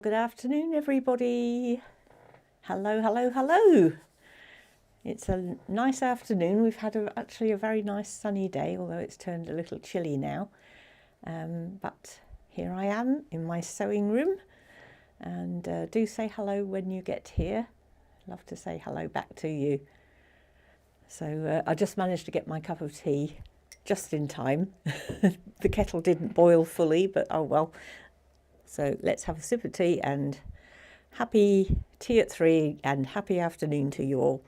Good afternoon, everybody. Hello, hello, hello. It's a nice afternoon. We've had actually a very nice sunny day, although it's turned a little chilly now. But here I am in my sewing room, and do say hello when you get here. Love to say hello back to you. So I just managed to get my cup of tea just in time. The kettle didn't boil fully, but oh well. So let's have a sip of tea and happy tea at 3 and happy afternoon to you all.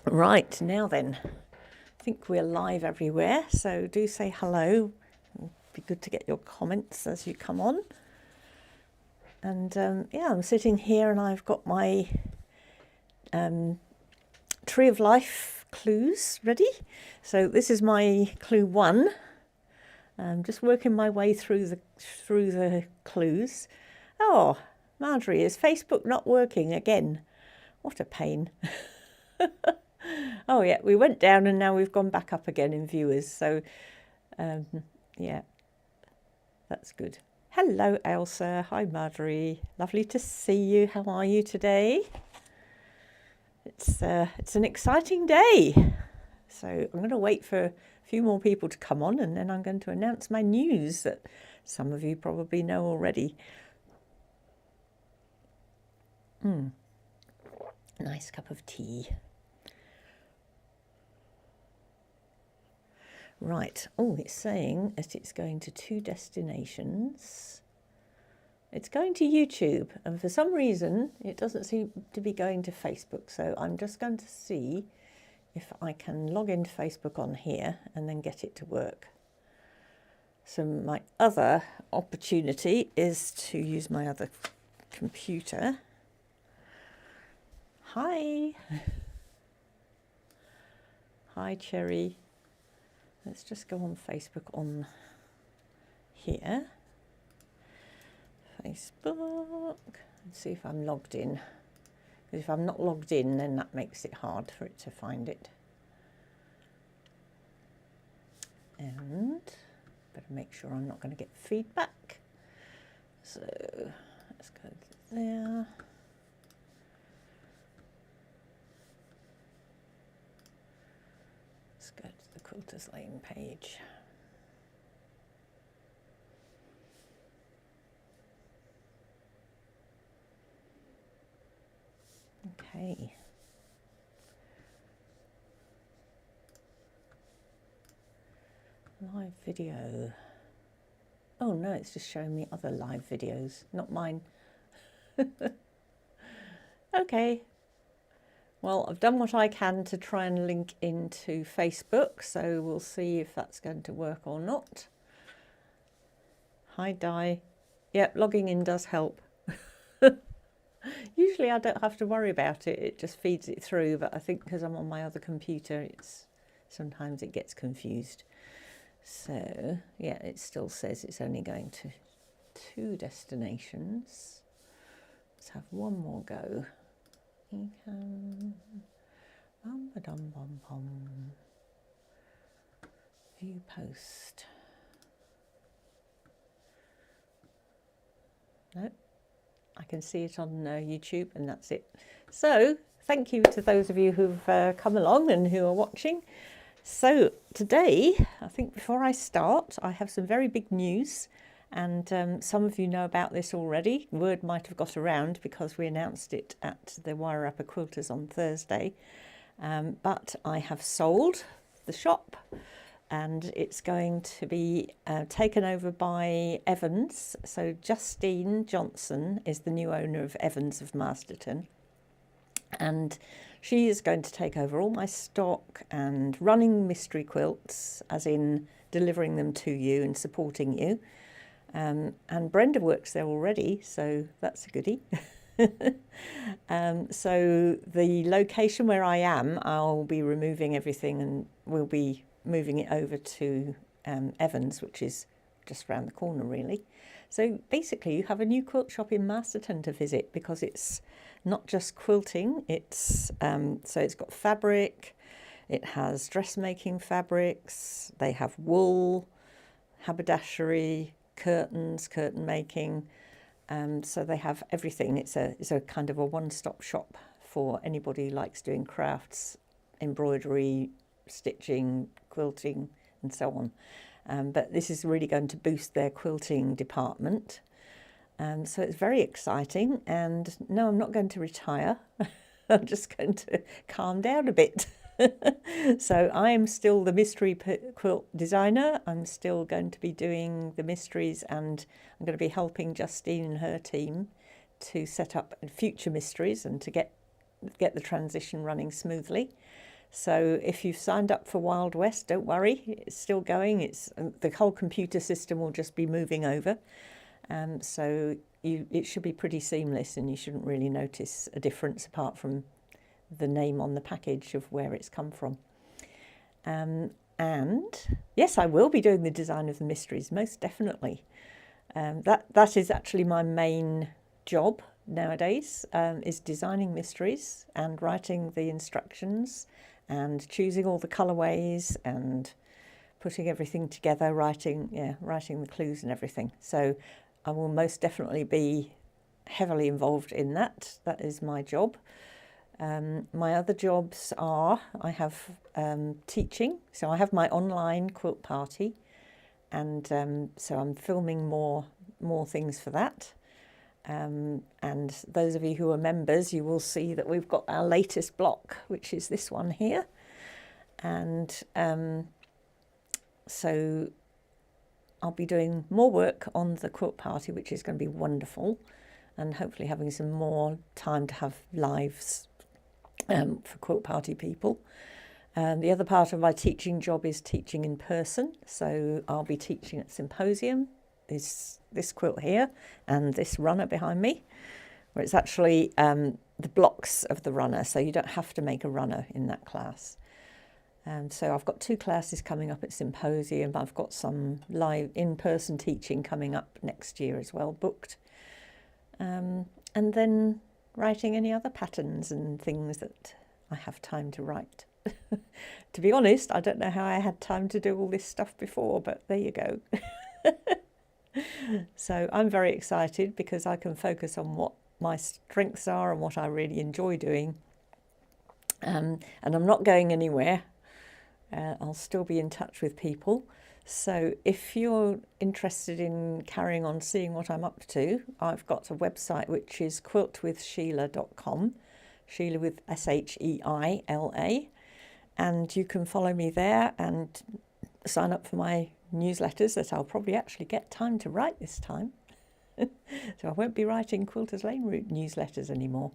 Right, now then, I think we're live everywhere, so do say hello. It'd be good to get your comments as you come on. And yeah, I'm sitting here and I've got my Tree of Life clues ready. So this is my clue 1. I'm just working my way through the clues. Oh, Marjorie, is Facebook not working again? What a pain. Oh yeah, we went down and now we've gone back up again in viewers. So yeah, that's good. Hello, Elsa. Hi, Marjorie. Lovely to see you. How are you today? It's an exciting day. So I'm going to wait for a few more people to come on, and then I'm going to announce my news that some of you probably know already. Nice cup of tea. Right. Oh, it's saying that it's going to 2 destinations. It's going to YouTube, and for some reason it doesn't seem to be going to Facebook. So I'm just going to see if I can log into Facebook on here and then get it to work. So my other opportunity is to use my other computer. Hi. Hi, Cherry. Let's just go on Facebook on here. Facebook, and see if I'm logged in. Because if I'm not logged in, then that makes it hard for it to find it. And better make sure I'm not going to get feedback. So let's go to there. Let's go to the Quilters Lane page. Okay. Live video. Oh no, it's just showing me other live videos, not mine. Okay. Well, I've done what I can to try and link into Facebook, so we'll see if that's going to work or not. Hi, Di. Yep, logging in does help. Usually I don't have to worry about it, it just feeds it through, but I think because I'm on my other computer, sometimes it gets confused. So, yeah, it still says it's only going to 2 destinations. Let's have one more go. You can... View post. Nope. I can see it on YouTube, and that's it. So, thank you to those of you who've come along and who are watching. So, today, I think before I start, I have some very big news. And some of you know about this already. Word might have got around because we announced it at the Wire Wrapper Quilters on Thursday. But I have sold the shop, and it's going to be taken over by Evans. So Justine Johnson is the new owner of Evans of Masterton, and she is going to take over all my stock and running mystery quilts, as in delivering them to you and supporting you. And Brenda works there already, so that's a goodie. So the location where I am, I'll be removing everything and we'll be moving it over to Evans, which is just around the corner really. So basically you have a new quilt shop in Masterton to visit, because it's not just quilting, it's so it's got fabric, it has dressmaking fabrics, they have wool, haberdashery, curtains, curtain making. So they have everything. It's a kind of a one-stop shop for anybody who likes doing crafts, embroidery, stitching, quilting, and so on. But this is really going to boost their quilting department. So it's very exciting. And no, I'm not going to retire. I'm just going to calm down a bit. So I am still the mystery quilt designer. I'm still going to be doing the mysteries, and I'm going to be helping Justine and her team to set up future mysteries and to get the transition running smoothly. So if you've signed up for Wild West, don't worry, it's still going. It's the whole computer system will just be moving over. So it should be pretty seamless, and you shouldn't really notice a difference apart from the name on the package of where it's come from. And yes, I will be doing the design of the mysteries, most definitely. That is actually my main job nowadays, is designing mysteries and writing the instructions and choosing all the colourways and putting everything together, writing the clues and everything. So I will most definitely be heavily involved in that. That is my job. My other jobs are, I have teaching, so I have my online quilt party, and so I'm filming more things for that. And those of you who are members, you will see that we've got our latest block, which is this one here. And so I'll be doing more work on the quilt party, which is going to be wonderful, and hopefully having some more time to have lives for quilt party people. The other part of my teaching job is teaching in person. So I'll be teaching at Symposium, this quilt here and this runner behind me, where it's actually the blocks of the runner. So you don't have to make a runner in that class. So I've got 2 classes coming up at Symposium. I've got some live in-person teaching coming up next year as well, booked. And then writing any other patterns and things that I have time to write. To be honest, I don't know how I had time to do all this stuff before, but there you go. So I'm very excited because I can focus on what my strengths are and what I really enjoy doing. And I'm not going anywhere. I'll still be in touch with people. So if you're interested in carrying on seeing what I'm up to, I've got a website which is quiltwithsheila.com, Sheila with SHEILA, and you can follow me there and sign up for my newsletters that I'll probably actually get time to write this time. So I won't be writing Quilters Lane Route newsletters anymore.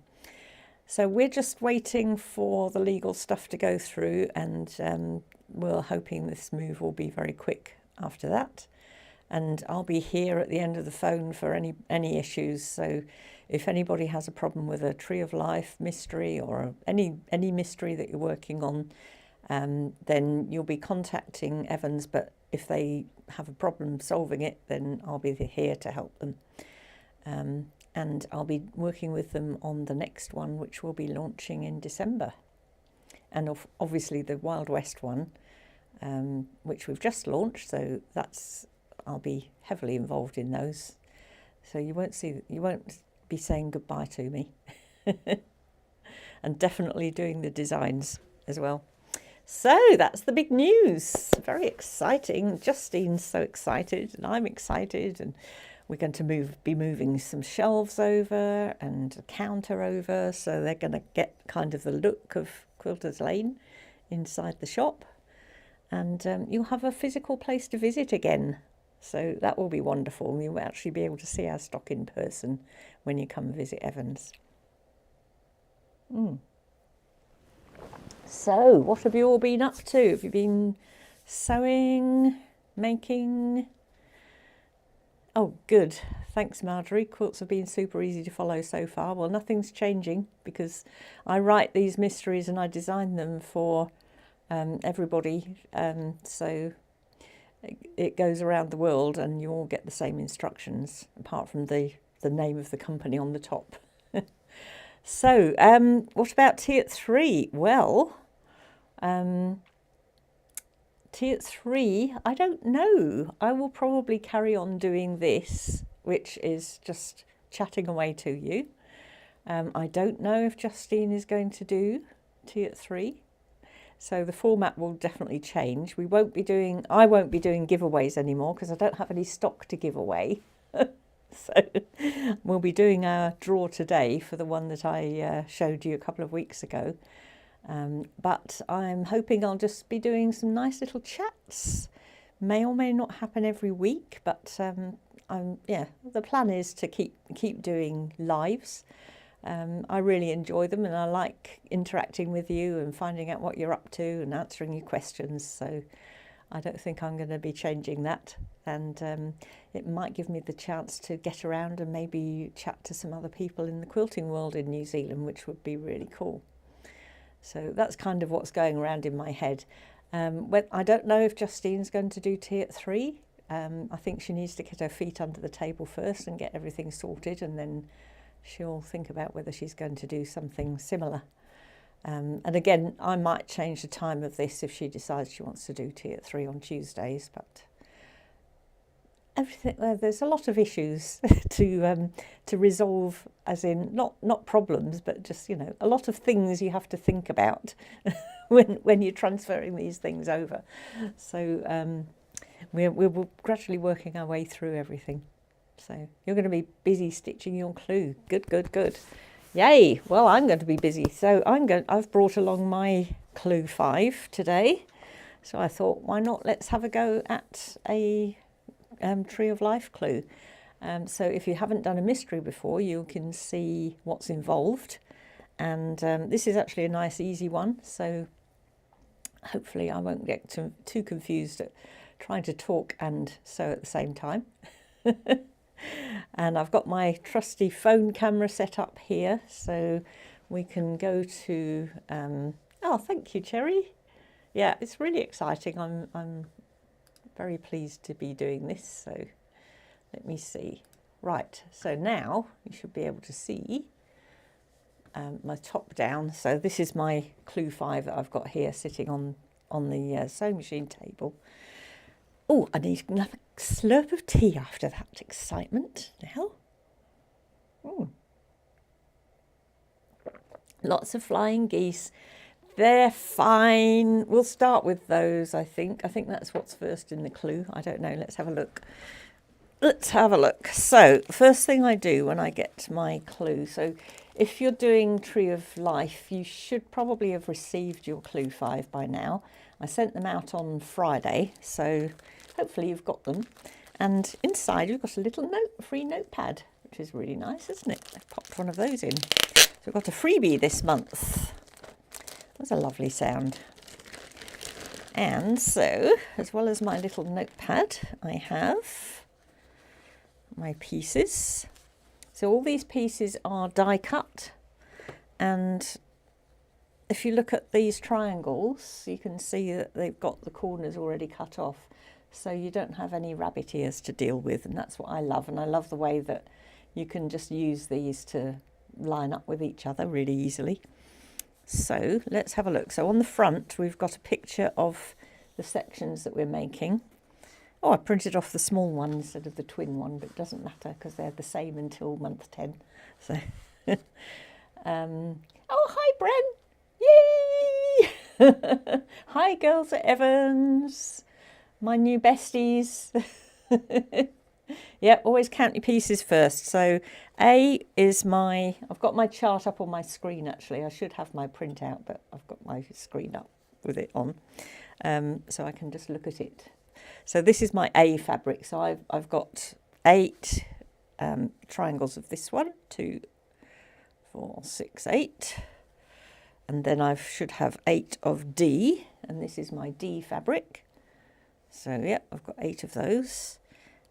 So we're just waiting for the legal stuff to go through, and we're hoping this move will be very quick after that. And I'll be here at the end of the phone for any issues. So if anybody has a problem with a Tree of Life mystery or any mystery that you're working on, then you'll be contacting Evans. But if they have a problem solving it, then I'll be here to help them. And I'll be working with them on the next one, which will be launching in December. And obviously the Wild West one, which we've just launched. So I'll be heavily involved in those. So you won't be saying goodbye to me. And definitely doing the designs as well. So that's the big news. Very exciting. Justine's so excited, and I'm excited, and we're going to be moving some shelves over and a counter over, so they're going to get kind of the look of Quilters Lane inside the shop, and you'll have a physical place to visit again. So that will be wonderful. You'll actually be able to see our stock in person when you come visit Evans. So what have you all been up to? Have you been sewing, making? Oh, good. Thanks, Marjorie. Quilts have been super easy to follow so far. Well, nothing's changing because I write these mysteries and I design them for everybody. So it goes around the world and you all get the same instructions, apart from the name of the company on the top. So what about tea at 3? Well, Tea at 3, I don't know. I will probably carry on doing this, which is just chatting away to you. I don't know if Justine is going to do tea at 3. So the format will definitely change. I won't be doing giveaways anymore because I don't have any stock to give away. So we'll be doing our draw today for the one that I showed you a couple of weeks ago. But I'm hoping I'll just be doing some nice little chats. May or may not happen every week, but the plan is to keep doing lives. I really enjoy them, and I like interacting with you and finding out what you're up to and answering your questions. So I don't think I'm going to be changing that, and it might give me the chance to get around and maybe chat to some other people in the quilting world in New Zealand, which would be really cool. So that's kind of what's going around in my head. I don't know if Justine's going to do tea at 3. I think she needs to get her feet under the table first and get everything sorted, and then she'll think about whether she's going to do something similar. And again, I might change the time of this if she decides she wants to do tea at 3 on Tuesdays, but everything, there's a lot of issues to resolve, as in not problems, but just, you know, a lot of things you have to think about when you're transferring these things over. So we're gradually working our way through everything. So you're going to be busy stitching your clue. Good. Yay! Well, I'm going to be busy. So I've brought along my clue 5 today. So I thought, why not? Let's have a go at a Tree of Life clue. So if you haven't done a mystery before, you can see what's involved. And this is actually a nice, easy one. So hopefully I won't get too confused at trying to talk and sew at the same time. And I've got my trusty phone camera set up here, so we can go to oh, thank you, Cherry. Yeah, it's really exciting. I'm very pleased to be doing this. So let me see. Right, so now you should be able to see my top down. So this is my clue 5 that I've got here sitting on the sewing machine table. Oh, I need another slurp of tea after that excitement now. Lots of flying geese. They're fine. We'll start with those, I think. I think that's what's first in the clue. I don't know. Let's have a look. So, first thing I do when I get my clue. So, if you're doing Tree of Life, you should probably have received your clue 5 by now. I sent them out on Friday, so hopefully you've got them. And inside you've got a little free notepad, which is really nice, isn't it? I popped one of those in. So we've got a freebie this month. That's a lovely sound. And so, as well as my little notepad, I have my pieces. So all these pieces are die cut, and if you look at these triangles, you can see that they've got the corners already cut off, so you don't have any rabbit ears to deal with, and that's what I love. And I love the way that you can just use these to line up with each other really easily. So let's have a look. So on the front we've got a picture of the sections that we're making. Oh, I printed off the small one instead of the twin one, but it doesn't matter because they're the same until month 10. So oh, hi Bren. Yay! Hi girls at Evans, my new besties. Yeah, always count your pieces first. So A is I've got my chart up on my screen actually. I should have my printout, but I've got my screen up with it on. So I can just look at it. So this is my A fabric. So I've got 8 triangles of this one, 2, 4, 6, 8. And then I should have 8 of D, and this is my D fabric. So yeah, I've got 8 of those.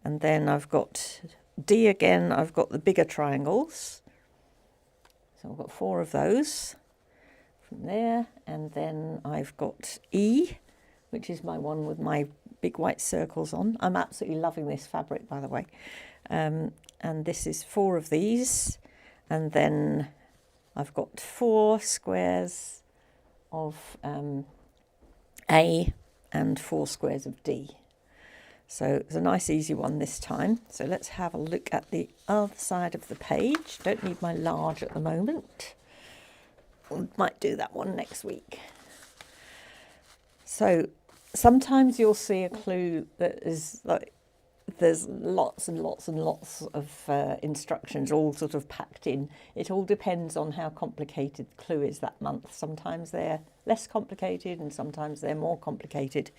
And then I've got D again, I've got the bigger triangles. So I've got 4 of those from there. And then I've got E, which is my one with my big white circles on. I'm absolutely loving this fabric, by the way. And this is 4 of these. And then I've got 4 squares of A, and 4 squares of D. So it's a nice easy one this time. So let's have a look at the other side of the page. Don't need my large at the moment. Might do that one next week. So sometimes you'll see a clue that is like, there's lots and lots and lots of instructions all sort of packed in. It all depends on how complicated the clue is that month. Sometimes they're less complicated and sometimes they're more complicated,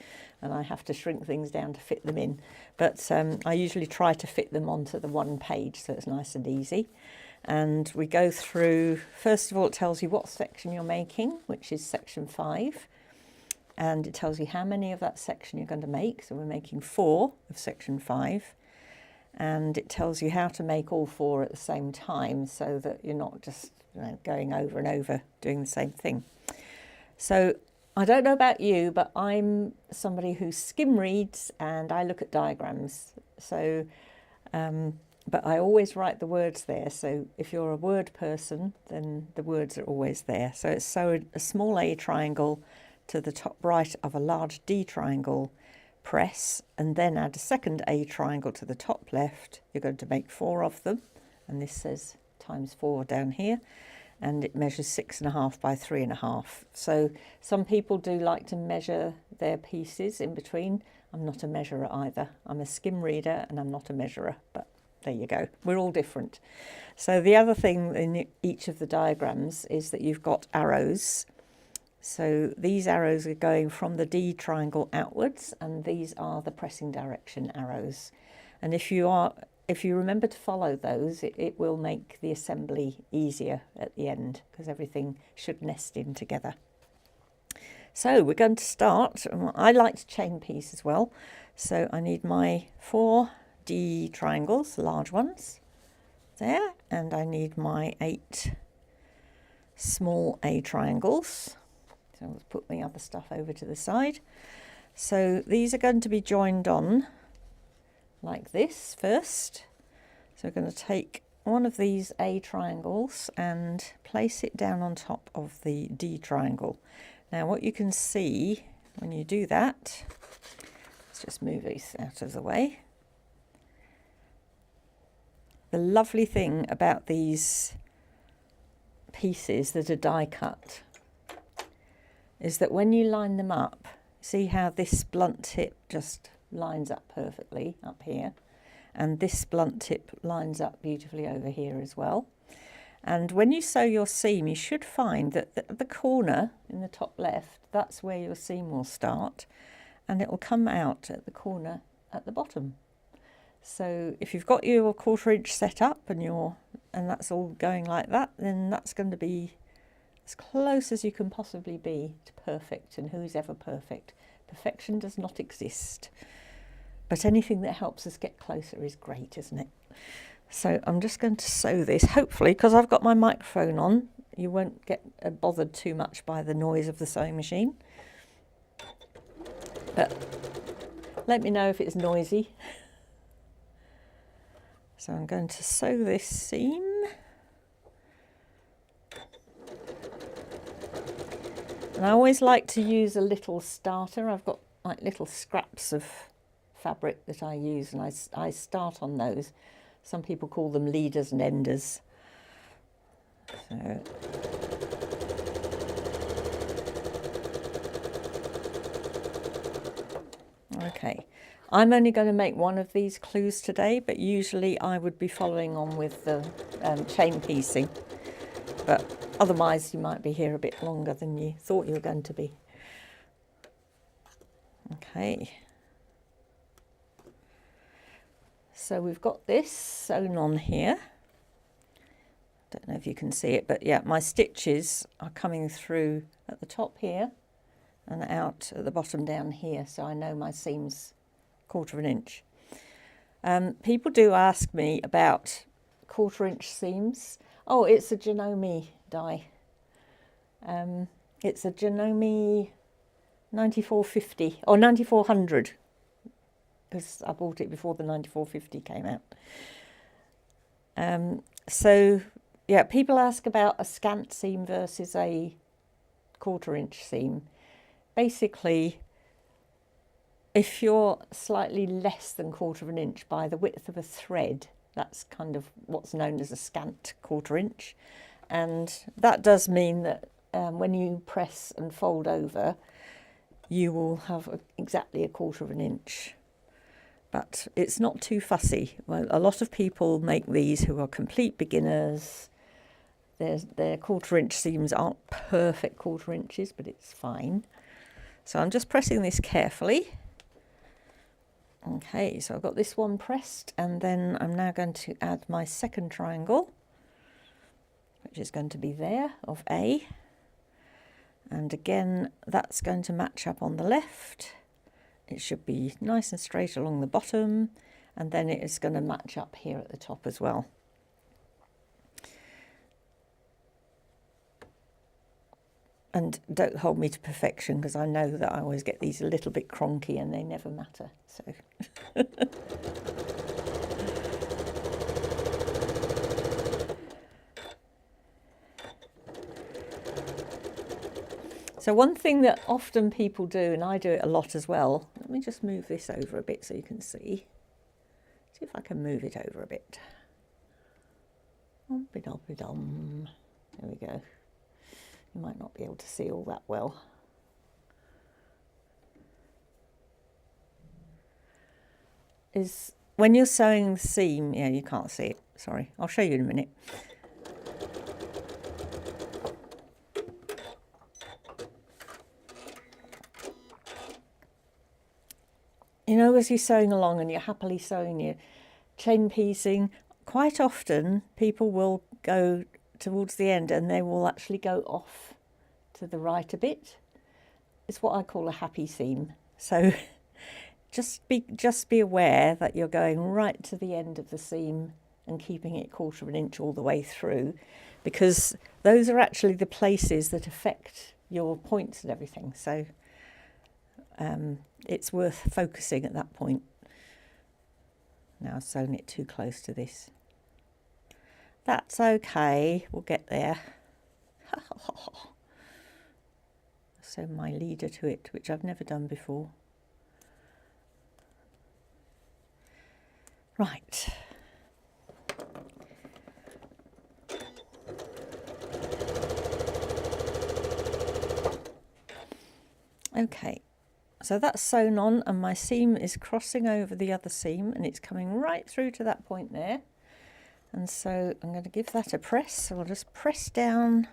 and I have to shrink things down to fit them in. But I usually try to fit them onto the one page so it's nice and easy. And we go through, first of all, it tells you what section you're making, which is section 5. And it tells you how many of that section you're going to make. So we're making 4 of section 5. And it tells you how to make all 4 at the same time so that you're not just going over and over doing the same thing. So I don't know about you, but I'm somebody who skim reads and I look at diagrams. So, but I always write the words there. So if you're a word person, then the words are always there. So it's sew a small A triangle to the top right of a large D triangle, press, and then add a second A triangle to the top left. You're going to make 4 of them, and this says times 4 down here, and it measures 6.5 by 3.5. So some people do like to measure their pieces in between. I'm not a measurer either. I'm a skim reader and I'm not a measurer, but there you go. We're all different. So the other thing in each of the diagrams is that you've got arrows. So these arrows are going from the D triangle outwards, and these are the pressing direction arrows. And if you remember to follow those, it will make the assembly easier at the end, because everything should nest in together. So we're going to start. I like to chain piece as well. So I need my 4 D triangles, large ones, there, and I need my 8 small A triangles. So let's put the other stuff over to the side. So these are going to be joined on like this first. So we're going to take one of these A triangles and place it down on top of the D triangle. Now what you can see when you do that, let's just move these out of the way. The lovely thing about these pieces that are die cut is that when you line them up, see how this blunt tip just lines up perfectly up here, and this blunt tip lines up beautifully over here as well. And when you sew your seam, you should find that the corner in the top left, that's where your seam will start, and it will come out at the corner at the bottom. So if you've got your 1/4 inch set up and that's all going like that, then that's going to be as close as you can possibly be to perfect, and who's ever perfect? Perfection does not exist. But anything that helps us get closer is great, isn't it? So I'm just going to sew this, hopefully, because I've got my microphone on, you won't get bothered too much by the noise of the sewing machine. But let me know if it's noisy. So I'm going to sew this seam. And I always like to use a little starter. I've got like little scraps of fabric that I use, and I start on those. Some people call them leaders and enders. So okay, I'm only going to make one of these clues today, but usually I would be following on with the chain piecing. But otherwise you might be here a bit longer than you thought you were going to be. Okay. So we've got this sewn on here. Don't know if you can see it, but yeah, my stitches are coming through at the top here and out at the bottom down here, so I know my seam's 1/4 inch. People do ask me about 1/4 inch seams. Oh, it's a Janome die. It's a Janome 9450 or 9400, because I bought it before the 9450 came out. So yeah, people ask about a scant seam versus a 1/4 inch seam. Basically, if you're slightly less than 1/4 inch by the width of a thread, that's kind of what's known as a scant 1/4 inch. And that does mean that when you press and fold over, you will have exactly a 1/4 inch. But it's not too fussy. Well, a lot of people make these who are complete beginners. Their 1/4 inch seams aren't perfect 1/4 inches, but it's fine. So I'm just pressing this carefully. Okay, so I've got this one pressed, and then I'm now going to add my second triangle, which is going to be there, of A. And again, that's going to match up on the left. It should be nice and straight along the bottom, and then it is going to match up here at the top as well. And don't hold me to perfection, because I know that I always get these a little bit cronky and they never matter. So So one thing that often people do, and I do it a lot as well, let me just move this over a bit so you can see. See if I can move it over a bit. There we go. You might not be able to see all that well. Is when you're sewing the seam, yeah, you can't see it, sorry. I'll show you in a minute. You know, as you're sewing along and you're happily sewing your chain piecing, quite often people will go towards the end and they will actually go off to the right a bit. It's what I call a happy seam. So just be aware that you're going right to the end of the seam and keeping it 1/4 inch all the way through, because those are actually the places that affect your points and everything. So it's worth focusing at that point. Now I've sewn it too close to this. That's okay, we'll get there. Sew my leader to it, which I've never done before. Right. Okay, so that's sewn on and my seam is crossing over the other seam and it's coming right through to that point there. And so I'm going to give that a press. So I'll just press down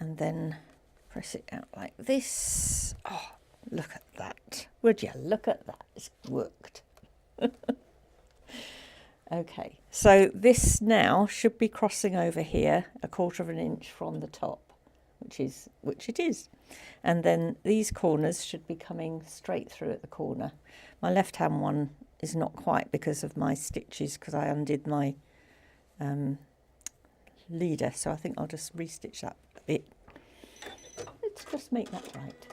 and then press it out like this. Oh, look at that. Would you look at that? It's worked. Okay, so this now should be crossing over here 1/4 inch from the top, which it is. And then these corners should be coming straight through at the corner. My left hand one is not quite because of my stitches, because I undid my leader, so I think I'll just restitch that a bit. Let's just make that right.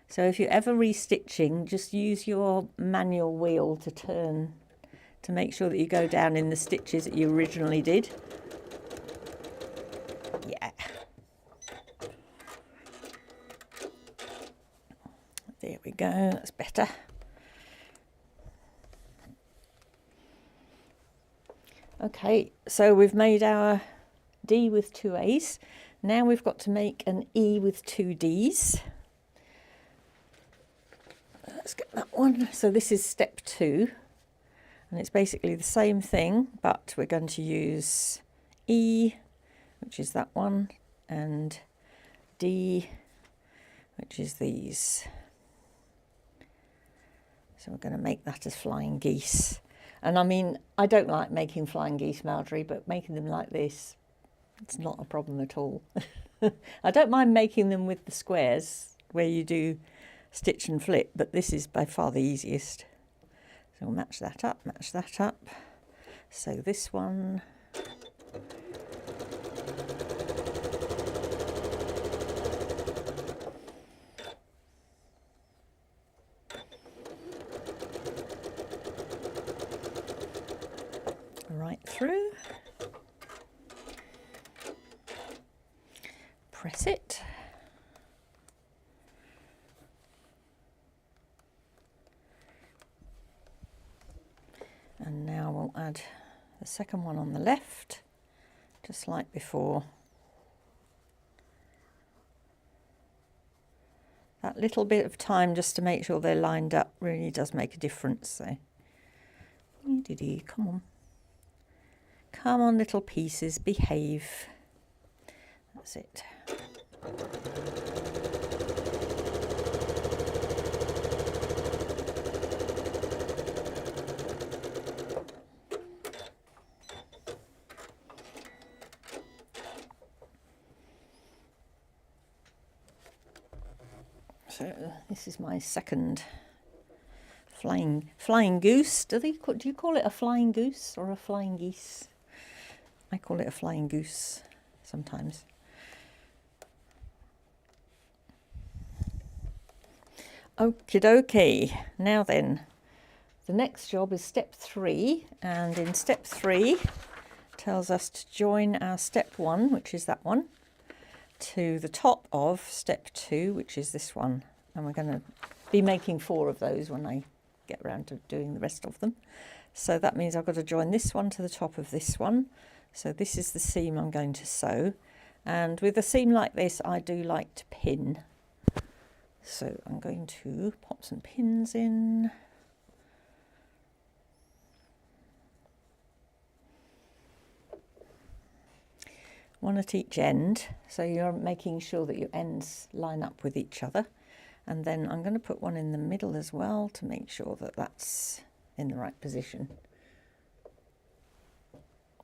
So if you're ever restitching, just use your manual wheel to turn to make sure that you go down in the stitches that you originally did. Yeah. There we go, that's better. Okay, so we've made our D with 2 A's. Now we've got to make an E with 2 D's. Let's get that one. So this is step 2, and it's basically the same thing, but we're going to use E, which is that one, and D, which is these. So we're going to make that as flying geese. And I mean, I don't like making flying geese, Marjorie, but making them like this, it's not a problem at all. I don't mind making them with the squares where you do stitch and flip, but this is by far the easiest. So we'll match that up, match that up. So this one. Right through. Press it. And now we'll add the second one on the left, just like before. That little bit of time just to make sure they're lined up really does make a difference. So, come on. Come on, little pieces, behave. That's it. So this is my second flying goose. Do you call it a flying goose or a flying geese? I call it a flying goose sometimes. Okie dokie. Now then, the next job is step 3, and in step 3 tells us to join our step 1, which is that one, to the top of step 2, which is this one. And we're going to be making 4 of those when I get around to doing the rest of them. So that means I've got to join this one to the top of this one. So this is the seam I'm going to sew. And with a seam like this, I do like to pin. So I'm going to pop some pins in. One at each end, so you're making sure that your ends line up with each other. And then I'm going to put one in the middle as well to make sure that that's in the right position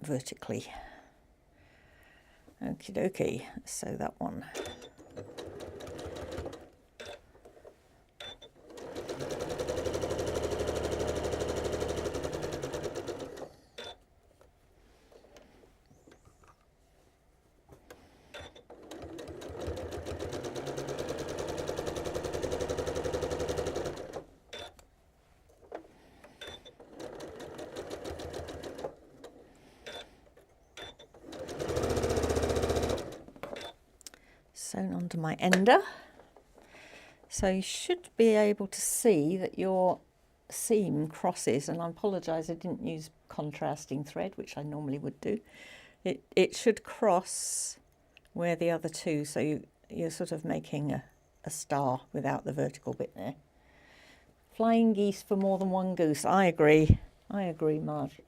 vertically. Okie dokie, so that one. Sewn onto my ender. So you should be able to see that your seam crosses, and I apologise I didn't use contrasting thread, which I normally would do. It should cross where the other two, so you're sort of making a star without the vertical bit there. Flying geese for more than one goose. I agree, Marge.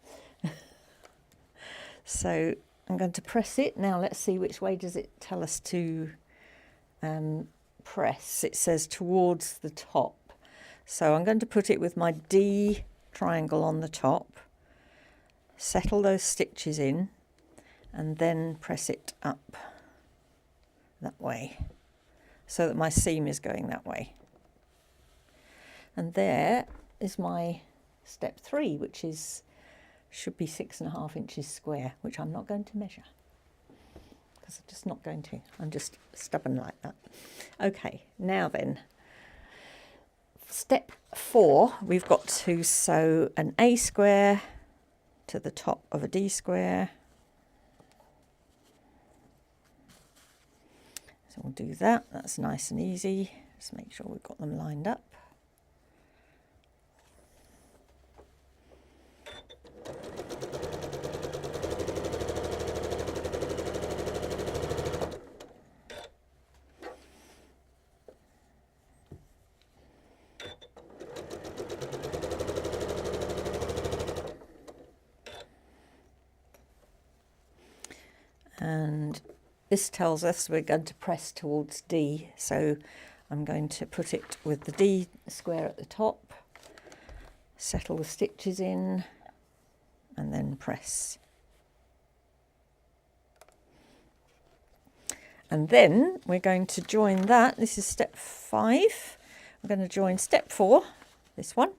So I'm going to press it. Now let's see which way does it tell us to press. It says towards the top. So I'm going to put it with my D triangle on the top, settle those stitches in, and then press it up that way so that my seam is going that way. And there is my step 3, which should be 6.5 inches square, which I'm not going to measure because I'm just not going to. I'm just stubborn like that. Okay, now then, step 4, we've got to sew an A square to the top of a D square. So we'll do that. That's nice and easy. Just make sure we've got them lined up. And this tells us we're going to press towards D, so I'm going to put it with the D square at the top, settle the stitches in, and then press. And then we're going to join that. This is step 5. We're going to join step 4, this one,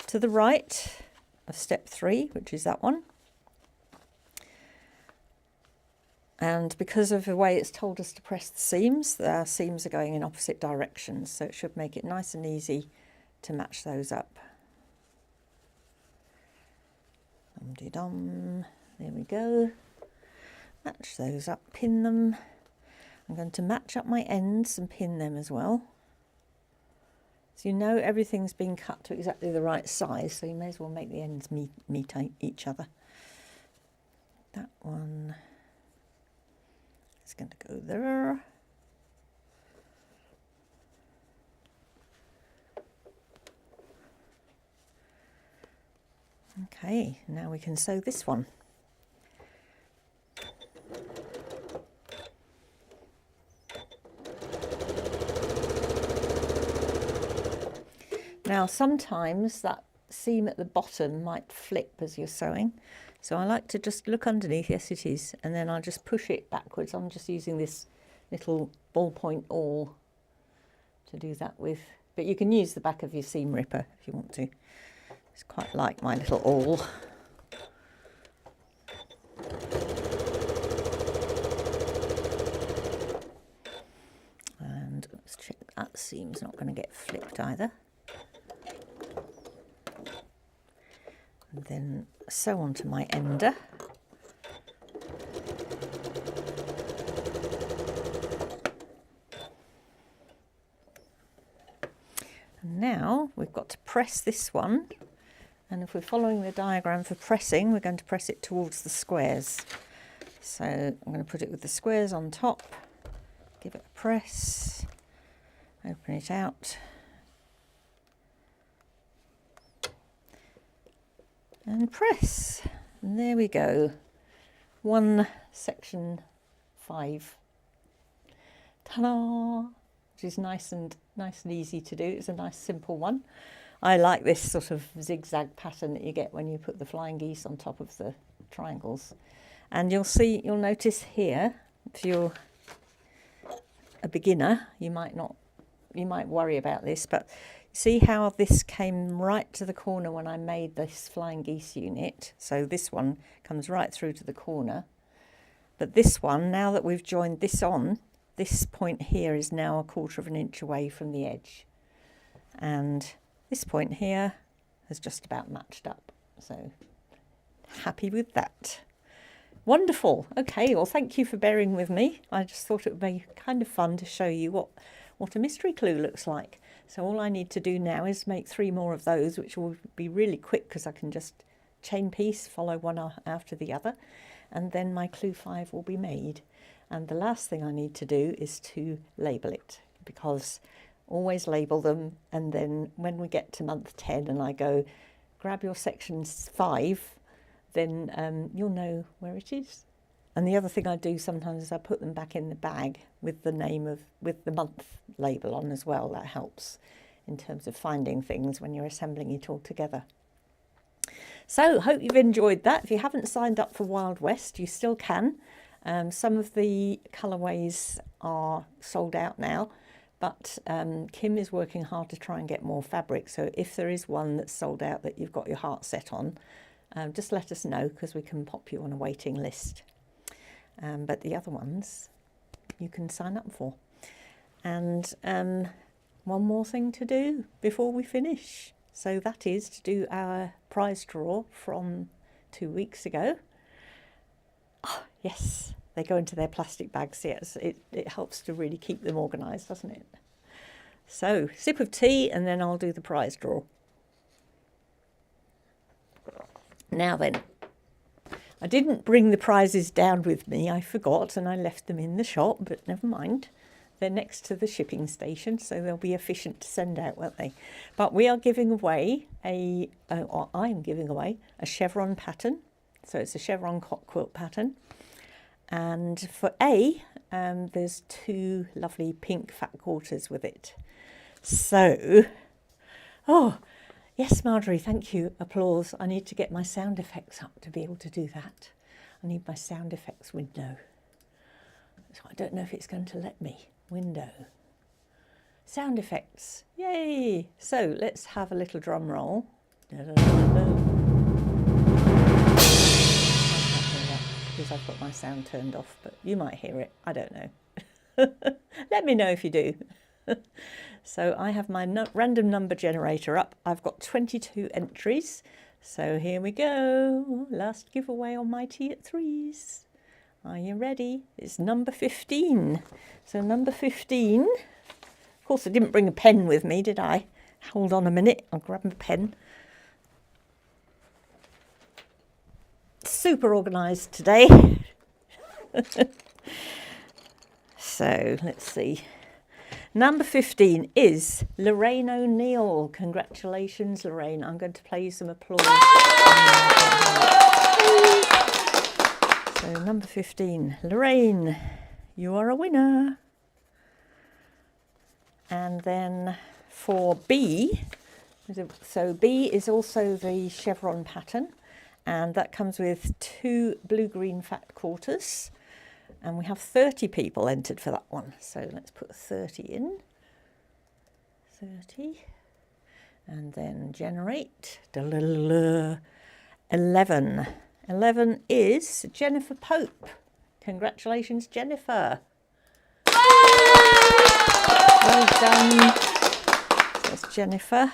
to the right of step 3, which is that one. And because of the way it's told us to press the seams, our seams are going in opposite directions, so it should make it nice and easy to match those up. Dum-de-dum. There we go. Match those up, pin them. I'm going to match up my ends and pin them as well. So you know everything's been cut to exactly the right size, so you may as well make the ends meet each other. That one is going to go there. Okay, now we can sew this one. Now sometimes that seam at the bottom might flip as you're sewing, so I like to just look underneath, yes it is, and then I'll just push it backwards. I'm just using this little ballpoint awl to do that with, but you can use the back of your seam ripper if you want to. It's quite like my little awl. And let's check that seam's not going to get flipped either. And then sew onto my ender. And now we've got to press this one, and if we're following the diagram for pressing, we're going to press it towards the squares. So I'm going to put it with the squares on top, give it a press, open it out, and press, and there we go. One section 5. Ta-da! Which is nice and easy to do. It's a nice simple one. I like this sort of zigzag pattern that you get when you put the flying geese on top of the triangles. And you'll notice here, if you're a beginner, you might worry about this, but see how this came right to the corner when I made this flying geese unit. So this one comes right through to the corner. But this one, now that we've joined this on, this point here is now 1/4 of an inch away from the edge. And this point here has just about matched up. So happy with that. Wonderful. Okay, well, thank you for bearing with me. I just thought it would be kind of fun to show you what a mystery clue looks like. So all I need to do now is make 3 more of those, which will be really quick because I can just chain piece, follow one after the other, and then my clue 5 will be made. And the last thing I need to do is to label it, because always label them, and then when we get to month 10 and I go, grab your section 5, then you'll know where it is. And the other thing I do sometimes is I put them back in the bag with the with the month label on as well. That helps in terms of finding things when you're assembling it all together. So hope you've enjoyed that. If you haven't signed up for Wild West, you still can. Some of the colourways are sold out now, but Kim is working hard to try and get more fabric. So if there is one that's sold out that you've got your heart set on, just let us know, because we can pop you on a waiting list. But the other ones you can sign up for. And one more thing to do before we finish. So that is to do our prize draw from 2 weeks ago. Oh, yes, they go into their plastic bags. Yes, it helps to really keep them organised, doesn't it? So, sip of tea, and then I'll do the prize draw. Now then, I didn't bring the prizes down with me. I forgot, and I left them in the shop, but never mind. They're next to the shipping station, so they'll be efficient to send out, won't they? But we are giving away or I'm giving away a chevron pattern. So it's a chevron quilt pattern. And for A, there's 2 lovely pink fat quarters with it. So, oh, yes, Marjorie, thank you. Applause. I need to get my sound effects up to be able to do that. I need my sound effects window. So I don't know if it's going to let me. Window. Sound effects. Yay! So let's have a little drum roll. Because I've got my sound turned off, but you might hear it. I don't know. Let me know if you do. So I have my random number generator up. I've got 22 entries. So here we go. Last giveaway on my tea at 3s. Are you ready? It's number 15. So number 15. Of course, I didn't bring a pen with me, did I? Hold on a minute, I'll grab my pen. Super organised today. So let's see. Number 15 is Lorraine O'Neill. Congratulations, Lorraine. I'm going to play you some applause. So number 15, Lorraine, you are a winner. And then for B, so B is also the chevron pattern, and that comes with 2 blue-green fat quarters, and we have 30 people entered for that one. So let's put 30 in, 30, and then generate. 11. 11 is Jennifer Pope. Congratulations, Jennifer. Well done. That's Jennifer.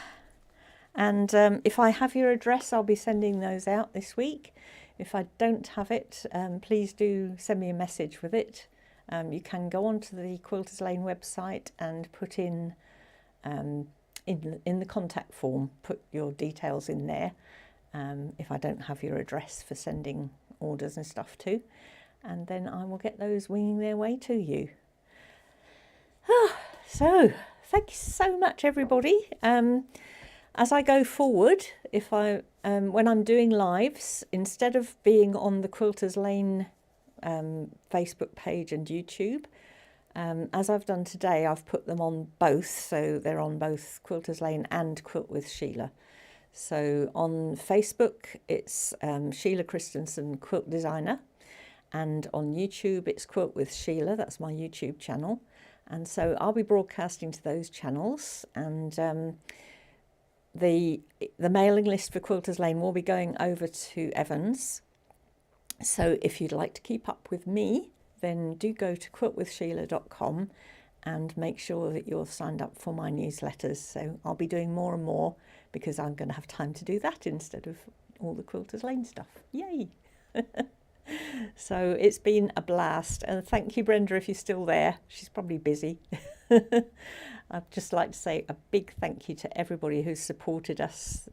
And if I have your address, I'll be sending those out this week. If I don't have it, please do send me a message with it. You can go onto the Quilters Lane website and put in the contact form, put your details in there. If I don't have your address for sending orders and stuff to, and then I will get those winging their way to you. So thank you so much, everybody. As I go forward, if I when I'm doing lives, instead of being on the Quilters Lane Facebook page and YouTube, as I've done today, I've put them on both, so they're on both Quilters Lane and Quilt with Sheila. So on Facebook, it's Sheila Christensen Quilt Designer, and on YouTube, it's Quilt with Sheila. That's my YouTube channel. And so I'll be broadcasting to those channels, and the mailing list for Quilters Lane will be going over to Evans. So if you'd like to keep up with me, then do go to quiltwithsheila.com and make sure that you're signed up for my newsletters. So I'll be doing more and more, because I'm going to have time to do that instead of all the Quilters Lane stuff. Yay! So it's been a blast, and thank you, Brenda, if you're still there. She's probably busy. I'd just like to say a big thank you to everybody who's supported us.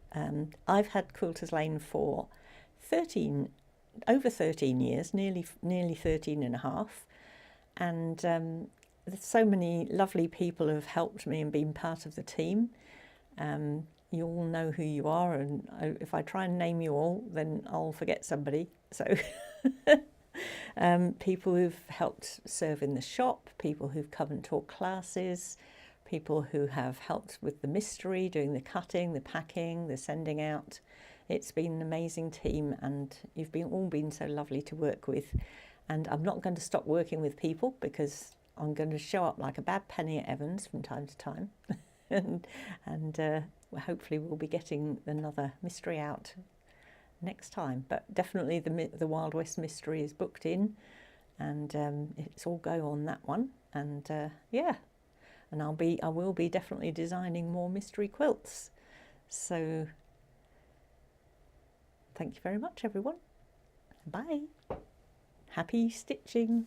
I've had Quilters Lane for over 13 years, nearly 13 and a half, and there's so many lovely people who have helped me and been part of the team. You all know who you are, and if I try and name you all, then I'll forget somebody. So people who've helped serve in the shop, people who've come and taught classes, people who have helped with the mystery, doing the cutting, the packing, the sending out. It's been an amazing team, and you've all been so lovely to work with. And I'm not going to stop working with people, because I'm going to show up like a bad penny at Evans from time to time. and hopefully we'll be getting another mystery out next time. But definitely the Wild West mystery is booked in, and it's all go on that one. And yeah, and I will be definitely designing more mystery quilts. So thank you very much, everyone. Bye. Happy stitching.